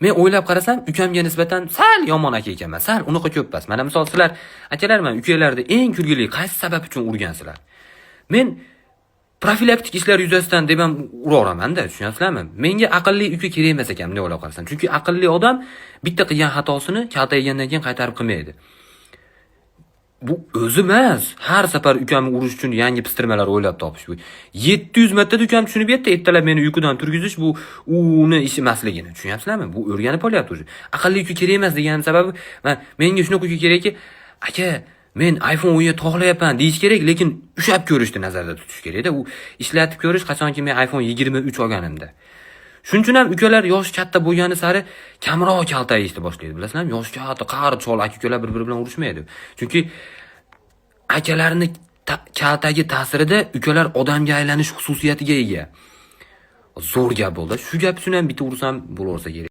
Men o'ylab qarasam, ukamga nisbatan sal yomon aka ekanman. Sal unaqa ko'p emas. Mana misol sizlar akalar, men ukalarni eng kulgili qaysi sabab uchun urgansizlar? Men profilaktik ishlar yuzasidan deb ham uraveraman-da, tushunyapsizlarmi? Menga aqlli uka kerak emas ekan, bunday o'ylab qarasam. Chunki aqlli odam bitta qilgan xatosini kaltaygandan keyin qaytarib qilmaydi. Bu o'zi emas. Har safar ukamni urish uchun yangi pistirmalar o'ylab topish bu. 700 marta ukam tushunib yetdi, ertalab meni uyqudan turgizish bu uni ishi emasligini. Tushunyapsizlarmi? Bu o'rganib olyapti o'zi. Aqlli uka kerak emas deganim sababi, menga shunaqa uka kerakki, aka, men iPhone 10 ga tog'layapman deyish kerak, lekin ushab ko'rishni nazarda tutish kerak-da. U ishlatib ko'rish qachonki men iPhone 23 olganimda. Shuning uchun ham ukalar yoshi katta bo'lgani sari kamroq kaltayishni boshlaydi, bilasizlarmi? Yoshi katta qari chol aka-ukalar bir-biri bilan urushmaydi. Chunki akalarni kaltagi ta'sirida ukalar odamga aylanish xususiyatiga ega. Zo'r gap bo'ldi. Shu gap uchun ham bitta ursam bo'laversa kerak.